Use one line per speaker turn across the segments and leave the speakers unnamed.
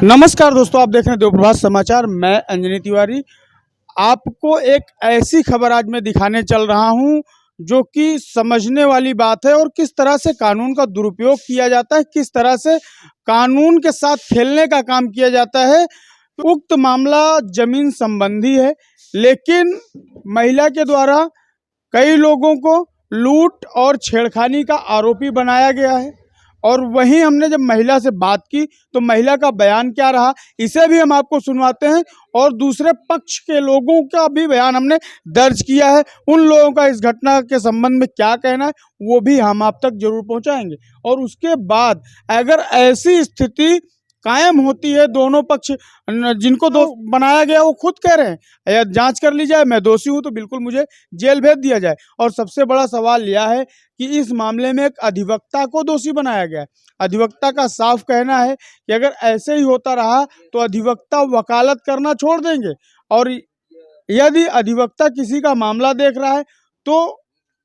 नमस्कार दोस्तों, आप देख रहे हैं देवप्रभात समाचार। मैं अंजनी तिवारी आपको एक ऐसी खबर आज मैं दिखाने चल रहा हूं जो कि समझने वाली बात है और किस तरह से कानून का दुरुपयोग किया जाता है, किस तरह से कानून के साथ खेलने का काम किया जाता है। उक्त मामला जमीन संबंधी है, लेकिन महिला के द्वारा कई लोगों को लूट और छेड़खानी का आरोपी बनाया गया है। और वहीं हमने जब महिला से बात की तो महिला का बयान क्या रहा, इसे भी हम आपको सुनवाते हैं। और दूसरे पक्ष के लोगों का भी बयान हमने दर्ज किया है, उन लोगों का इस घटना के संबंध में क्या कहना है वो भी हम आप तक जरूर पहुंचाएंगे। और उसके बाद अगर ऐसी स्थिति कायम होती है, दोनों पक्ष जिनको बनाया गया वो खुद कह रहे हैं या जांच कर ली जाए, मैं दोषी हूं तो बिल्कुल मुझे जेल भेज दिया जाए। और सबसे बड़ा सवाल यह है कि इस मामले में एक अधिवक्ता को दोषी बनाया गया है। अधिवक्ता का साफ कहना है कि अगर ऐसे ही होता रहा तो अधिवक्ता वकालत करना छोड़ देंगे, और यदि अधिवक्ता किसी का मामला देख रहा है तो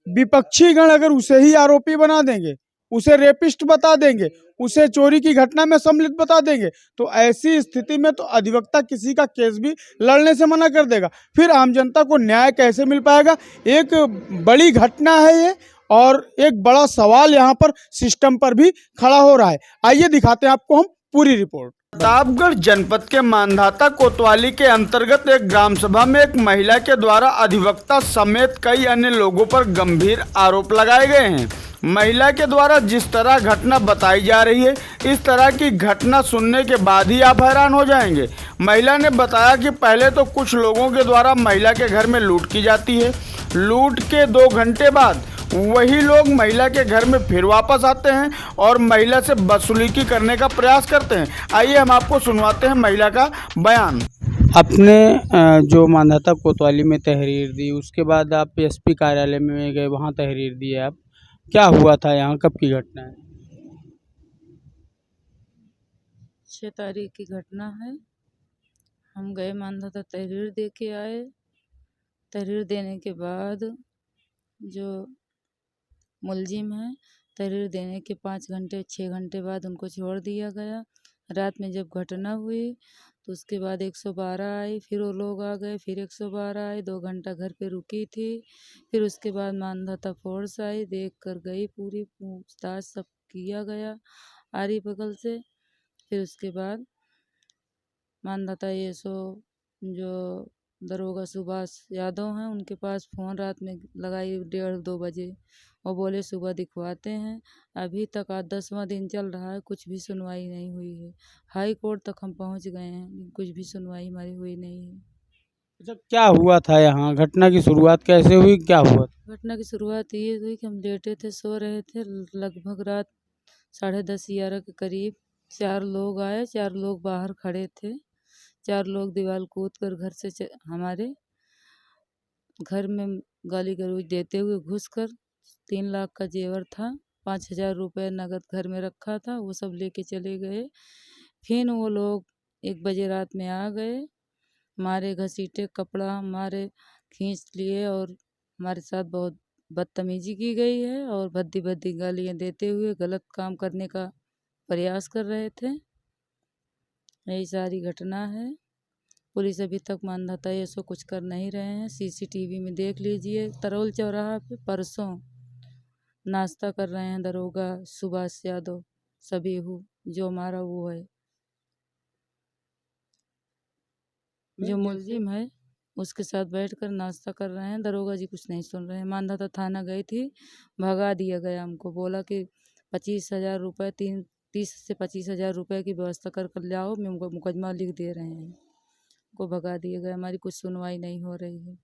विपक्षी गण अगर उसे ही आरोपी बना देंगे, उसे रेपिस्ट बता देंगे, उसे चोरी की घटना में सम्मिलित बता देंगे, तो ऐसी स्थिति में तो अधिवक्ता किसी का केस भी लड़ने से मना कर देगा। फिर आम जनता को न्याय कैसे मिल पाएगा? एक बड़ी घटना है ये, और एक बड़ा सवाल यहाँ पर सिस्टम पर भी खड़ा हो रहा है। आइए दिखाते हैं आपको हम पूरी रिपोर्ट। प्रतापगढ़ जनपद के मांधाता कोतवाली के अंतर्गत एक ग्राम सभा में एक महिला के द्वारा अधिवक्ता समेत कई अन्य लोगों पर गंभीर आरोप लगाए गए हैं। महिला के द्वारा जिस तरह घटना बताई जा रही है, इस तरह की घटना सुनने के बाद ही आप हैरान हो जाएंगे। महिला ने बताया कि पहले तो कुछ लोगों के द्वारा महिला के घर में लूट की जाती है। लूट के 2 घंटे बाद वही लोग महिला के घर में फिर वापस आते हैं और महिला से बदसलूकी करने का प्रयास करते हैं। आइए हम आपको सुनवाते हैं महिला का बयान। अपने जो मांधाता कोतवाली में तहरीर दी, उसके बाद आप एसपी कार्यालय में गए, वहाँ तहरीर दी है आप। क्या हुआ था यहाँ, कब की घटना है?
6 तारीख की घटना है। हम गए मांधाता तहरीर दे के आए। तहरीर देने के बाद जो मुलजिम है, तहरीर देने के 5 घंटे 6 घंटे बाद उनको छोड़ दिया गया। रात में जब घटना हुई तो उसके बाद 112 आई, फिर वो लोग आ गए, फिर 112 आए, 2 घंटा घर पे रुकी थी। फिर उसके बाद मांधाता फोर्स आई, देख कर गई, पूरी पूछताछ सब किया गया आरी बगल से। फिर उसके बाद मानदाता ये सो जो दरोगा सुभाष यादव हैं, उनके पास फ़ोन रात में लगाई 1:30-2 बजे। वो बोले सुबह दिखवाते हैं। अभी तक आज 10वां दिन चल रहा है, कुछ भी सुनवाई नहीं हुई है। हाई कोर्ट तक हम पहुंच गए हैं, कुछ भी सुनवाई हमारी हुई नहीं है।
अच्छा, क्या हुआ था यहाँ? घटना की शुरुआत कैसे हुई, क्या हुआ?
घटना की शुरुआत ये हुई कि हम लेटे थे, सो रहे थे। लगभग रात 10:30-11 के करीब 4 लोग आए। 4 लोग बाहर खड़े थे। 4 लोग दीवार कूद कर घर से हमारे घर में गाली गलौज देते हुए घुसकर 3 लाख का जेवर था, 5,000 रुपये नगद घर में रखा था, वो सब लेके चले गए। फिर वो लोग 1 बजे रात में आ गए, मारे घसीटे, कपड़ा हमारे खींच लिए और हमारे साथ बहुत बदतमीजी की गई है और भद्दी भद्दी गालियाँ देते हुए गलत काम करने का प्रयास कर रहे थे। यही सारी घटना है। पुलिस अभी तक मानदाता ये सो कुछ कर नहीं रहे हैं। सीसीटीवी में देख लीजिए, तरोल चौराहा पे परसों नाश्ता कर रहे हैं दरोगा सुभाष यादव, सभी जो हमारा वो है, जो मुलजिम है, उसके साथ बैठकर नाश्ता कर रहे हैं। दरोगा जी कुछ नहीं सुन रहे हैं। मानदाता थाना गई थी, भगा दिया गया। हमको बोला कि 25,000 रुपये, 30 से 25,000 रुपये की व्यवस्था कर कर लाओ, मैं उनको मुकदमा लिख दे रहे हैं। को भगा दिया गया, हमारी कुछ सुनवाई नहीं हो रही है।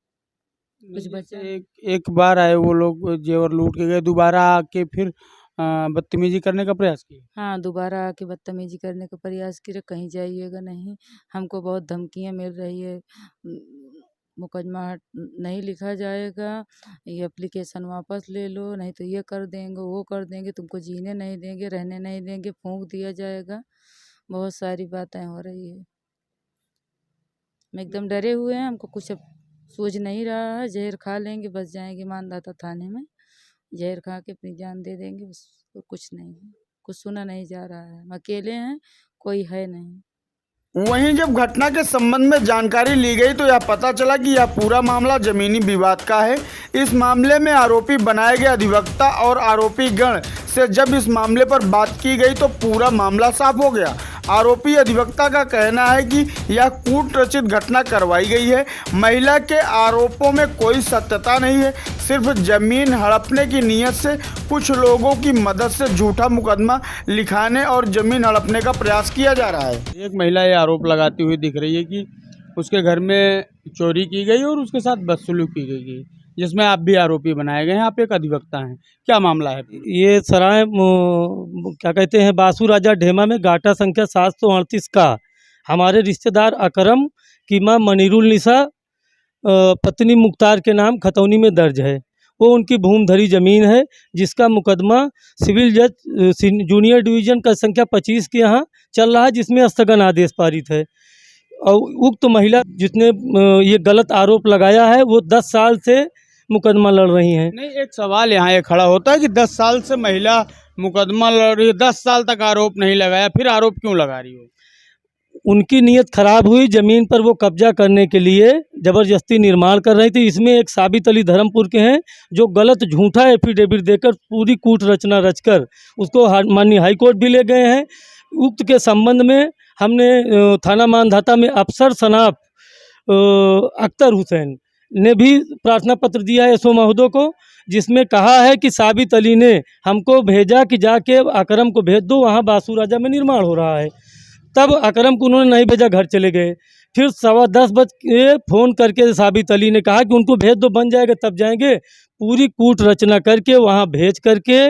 कुछ बचा
एक बार आए वो लोग, जेवर लूट के गए, दोबारा आके फिर बदतमीजी करने का प्रयास किया।
हाँ, दोबारा आके बदतमीजी करने का प्रयास किया, कहीं जाइएगा नहीं, हमको बहुत धमकियाँ मिल रही है, मुकदमा नहीं लिखा जाएगा, ये एप्लीकेशन वापस ले लो, नहीं तो ये कर देंगे, वो कर देंगे, तुमको जीने नहीं देंगे, रहने नहीं देंगे, फूंक दिया जाएगा। बहुत सारी बातें हो रही है। हम एकदम डरे हुए हैं, हमको कुछ अब सूझ नहीं रहा है। जहर खा लेंगे, बच जाएंगे मानदाता थाने में, जहर खा के अपनी जान दे देंगे, बस। कुछ नहीं है, कुछ सुना नहीं जा रहा है। हम अकेले हैं, कोई है नहीं।
वहीं जब घटना के संबंध में जानकारी ली गई तो यह पता चला कि यह पूरा मामला जमीनी विवाद का है। इस मामले में आरोपी बनाए गए अधिवक्ता और आरोपी गण से जब इस मामले पर बात की गई तो पूरा मामला साफ हो गया। आरोपी अधिवक्ता का कहना है कि यह कूट रचित घटना करवाई गई है। महिला के आरोपों में कोई सत्यता नहीं है, सिर्फ जमीन हड़पने की नीयत से कुछ लोगों की मदद से झूठा मुकदमा लिखाने और जमीन हड़पने का प्रयास किया जा रहा है। एक महिला ये आरोप लगाती हुई दिख रही है कि उसके घर में चोरी की गई और उसके साथ बदसलूकी की गई, जिसमें आप भी आरोपी बनाए गए हैं। आप एक अधिवक्ता हैं, क्या मामला है?
ये सराय क्या कहते हैं बासु राजा ढेमा में गाटा संख्या 738 का हमारे रिश्तेदार अकरम की मां मनीरुल निसा पत्नी मुख्तार के नाम खतौनी में दर्ज है। वो उनकी भूमधरी ज़मीन है, जिसका मुकदमा सिविल जज जूनियर डिवीज़न का संख्या 25 के यहाँ चल रहा है, जिसमें स्थगन आदेश पारित है। और उक्त महिला जिसने ये गलत आरोप लगाया है वो 10 साल से मुकदमा लड़ रही हैं।
नहीं, एक सवाल यहाँ ये खड़ा होता है कि 10 साल से महिला मुकदमा लड़ रही है, 10 साल तक आरोप नहीं लगाया, फिर आरोप क्यों लगा रही हो?
उनकी नीयत खराब हुई, ज़मीन पर वो कब्जा करने के लिए ज़बरदस्ती निर्माण कर रही थी। इसमें एक साबित अली धर्मपुर के हैं जो गलत झूठा एफिडेविट देकर पूरी कूट रचना रचकर उसको माननीय हाई कोर्ट भी ले गए हैं। उक्त के संबंध में हमने थाना मानधाता में अफसर सनाफ अख्तर हुसैन ने भी प्रार्थना पत्र दिया है एसओ महोदय को, जिसमें कहा है कि साबित अली ने हमको भेजा कि जाके अकरम को भेज दो, वहाँ बासु राजा में निर्माण हो रहा है। तब अकरम को उन्होंने नहीं भेजा, घर चले गए। फिर 10:15 बजे फ़ोन करके साबित अली ने कहा कि उनको भेज दो, बन जाएगा तब जाएंगे। पूरी कूट रचना करके वहाँ भेज करके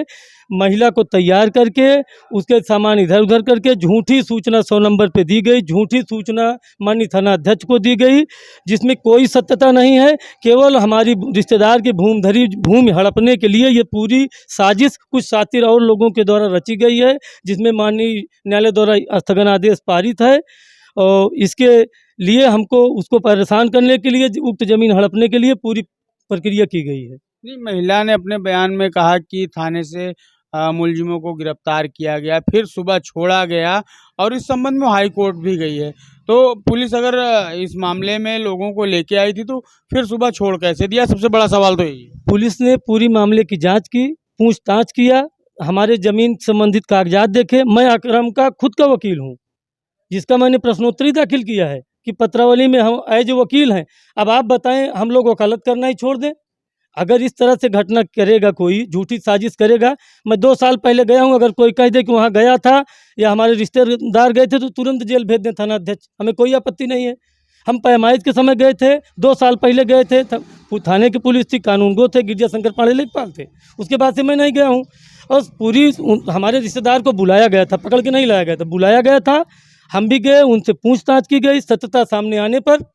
महिला को तैयार करके उसके सामान इधर उधर करके झूठी सूचना 100 नंबर पे दी गई, झूठी सूचना माननीय थाना अध्यक्ष को दी गई, जिसमें कोई सत्यता नहीं है। केवल हमारी रिश्तेदार की भूमि हड़पने के लिए ये पूरी साजिश कुछ शातिर और लोगों के द्वारा रची गई है, जिसमें माननीय न्यायालय द्वारा स्थगन आदेश पारित है। और इसके लिए हमको उसको परेशान करने के लिए उक्त ज़मीन हड़पने के लिए पूरी प्रक्रिया की गई है।
नहीं, महिला ने अपने बयान में कहा कि थाने से मुलजिमों को गिरफ्तार किया गया, फिर सुबह छोड़ा गया और इस संबंध में हाई कोर्ट भी गई है। तो पुलिस अगर इस मामले में लोगों को लेके आई थी तो फिर सुबह छोड़ कैसे दिया? सबसे बड़ा सवाल तो यही है।
पुलिस ने पूरी मामले की जांच की, पूछताछ किया, हमारे ज़मीन संबंधित कागजात देखे। मैं अकरम का खुद का वकील हूँ, जिसका मैंने प्रश्नोत्तरी दाखिल किया है कि पत्रावली में हम एज वकील हैं। अब आप बताएं, हम लोग वकालत करना ही छोड़ दें? अगर इस तरह से घटना करेगा, कोई झूठी साजिश करेगा। मैं 2 साल पहले गया हूं, अगर कोई कह दे कि वहां गया था या हमारे रिश्तेदार गए थे तो तुरंत जेल भेज दें थाना अध्यक्ष, हमें कोई आपत्ति नहीं है। हम पैमाइश के समय गए थे, 2 साल पहले गए थे, थाने की पुलिस थी, कानूनगो थे, गिरजा शंकर पांडे लेखपाल थे। उसके बाद से मैं नहीं गया हूँ। और पूरी हमारे रिश्तेदार को बुलाया गया था, पकड़ के नहीं लाया गया था, बुलाया गया था। हम भी गए, उनसे पूछताछ की गई। सत्यता सामने आने पर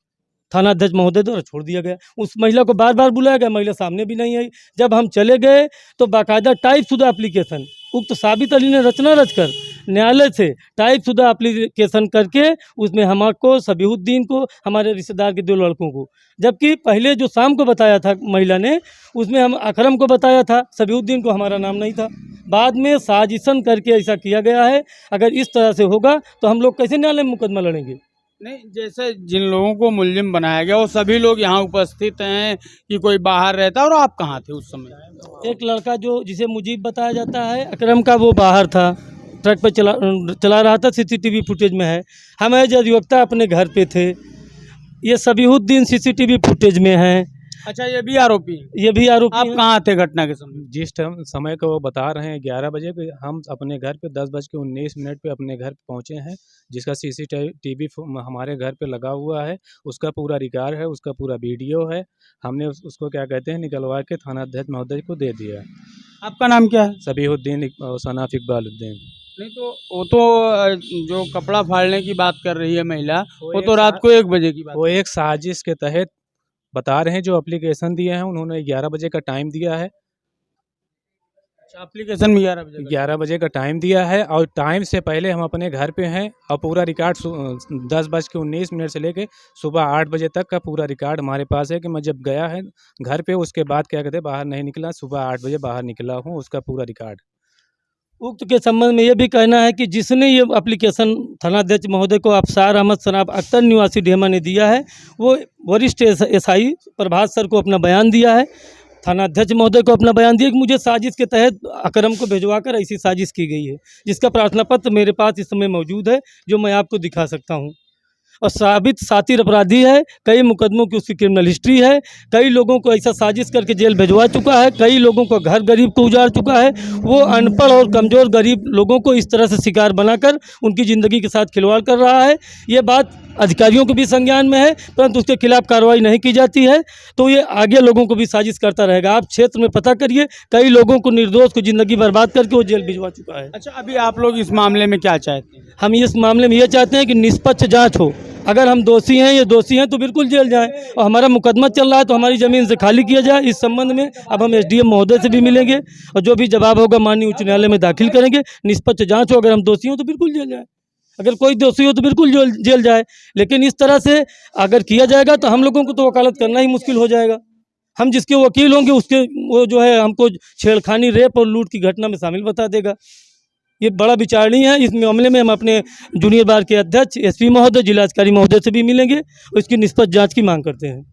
थाना अध्यक्ष महोदय द्वारा छोड़ दिया गया। उस महिला को बार बार बुलाया गया, महिला सामने भी नहीं आई। जब हम चले गए तो बाकायदा टाइपशुदा एप्लीकेशन उक्त साबित अली ने रचना रचकर न्यायालय से टाइपशुदा एप्लीकेशन करके उसमें हमको सबीहुद्दीन को, हमारे रिश्तेदार के 2 लड़कों को, जबकि पहले जो शाम को बताया था महिला ने उसमें हम अकरम को बताया था, सबीहुद्दीन को हमारा नाम नहीं था। बाद में साजिशन करके ऐसा किया गया है। अगर इस तरह से होगा तो हम लोग कैसे न्यायालय में मुकदमा लड़ेंगे?
नहीं, जैसे जिन लोगों को मुलजिम बनाया गया वो सभी लोग यहाँ उपस्थित हैं कि कोई बाहर रहता है? और आप कहाँ थे उस समय?
एक लड़का जो जिसे मुजीब बताया जाता है अकरम का, वो बाहर था, ट्रक पर चला रहा था, सीसीटीवी फुटेज में है। हम एज अधिवक्ता अपने घर पे थे। ये सबीहुद्दीन सीसीटीवी फुटेज में है।
अच्छा, ये भी आरोपी हैं?
ये भी आरोपी
आप
हैं।
कहाँ थे घटना के समय?
जिस समय को वो बता रहे हैं 11 बजे पे, हम अपने घर पे 10:19 पे अपने घर पे पहुँचे हैं, जिसका सीसीटीवी हमारे घर पे लगा हुआ है। उसका पूरा रिकॉर्ड है, उसका पूरा वीडियो है। हमने उसको क्या कहते हैं निकलवा के थाना अध्यक्ष महोदय को दे दिया।
आपका नाम क्या है?
सबीहुद्दीन सनाफ इकबालुद्दीन।
नहीं, तो वो तो जो कपड़ा फाड़ने की बात कर रही है महिला, वो तो रात को 1 बजे की बात।
वो एक साजिश के तहत बता रहे हैं। जो एप्लीकेशन दिए हैं उन्होंने 11 बजे का टाइम दिया है।
अच्छा, एप्लीकेशन में
11 बजे का टाइम दिया है और टाइम से पहले हम अपने घर पे हैं। और पूरा रिकॉर्ड 10:19 से लेके सुबह 8 बजे तक का पूरा रिकॉर्ड हमारे पास है कि मैं जब गया है घर पे, उसके बाद क्या कहते हैं बाहर नहीं निकला, सुबह 8 बजे बाहर निकला हूँ, उसका पूरा रिकॉर्ड।
उक्त के संबंध में ये भी कहना है कि जिसने ये एप्लीकेशन थानाध्यक्ष महोदय को अफसार अहमद सनाब अख्तर निवासी ढेमा ने दिया है, वो वरिष्ठ एसआई प्रभात सर को अपना बयान दिया है, थानाध्यक्ष महोदय को अपना बयान दिया कि मुझे साजिश के तहत अकरम को भिजवाकर ऐसी साजिश की गई है, जिसका प्रार्थना पत्र मेरे पास इस समय मौजूद है, जो मैं आपको दिखा सकता हूँ। और साबित सातिर अपराधी है, कई मुकदमों की उसकी क्रिमिनल हिस्ट्री है, कई लोगों को ऐसा साजिश करके जेल भिजवा चुका है, कई लोगों को घर गरीब को उजाड़ चुका है। वो अनपढ़ और कमज़ोर गरीब लोगों को इस तरह से शिकार बनाकर उनकी ज़िंदगी के साथ खिलवाड़ कर रहा है। ये बात अधिकारियों के भी संज्ञान में है, परंतु उसके खिलाफ कार्रवाई नहीं की जाती है, तो ये आगे लोगों को भी साजिश करता रहेगा। आप क्षेत्र में पता करिए, कई लोगों को निर्दोष को ज़िंदगी बर्बाद करके वो जेल भिजवा चुका है।
अच्छा, अभी आप लोग इस मामले में क्या चाहते हैं?
हम इस मामले में ये चाहते हैं कि निष्पक्ष जांच हो। अगर हम दोषी हैं, ये दोषी हैं, तो बिल्कुल जेल जाएं, और हमारा मुकदमा चल रहा है तो हमारी ज़मीन से खाली किया जाए। इस संबंध में अब हम एसडीएम महोदय से भी मिलेंगे और जो भी जवाब होगा माननीय उच्च न्यायालय में दाखिल करेंगे। निष्पक्ष जांच हो, अगर हम दोषी हों तो बिल्कुल जेल जाए, अगर कोई दोषी हो तो बिल्कुल जेल जाए। लेकिन इस तरह से अगर किया जाएगा तो हम लोगों को तो वकालत करना ही मुश्किल हो जाएगा। हम जिसके वकील होंगे उसके वो जो है हमको छेड़खानी, रेप और लूट की घटना में शामिल बता देगा। ये बड़ा विचारणीय है। इस मामले में हम अपने जूनियर बार के अध्यक्ष एसपी महोदय, जिलाधिकारी महोदय से भी मिलेंगे और इसकी निष्पक्ष जांच की मांग करते हैं।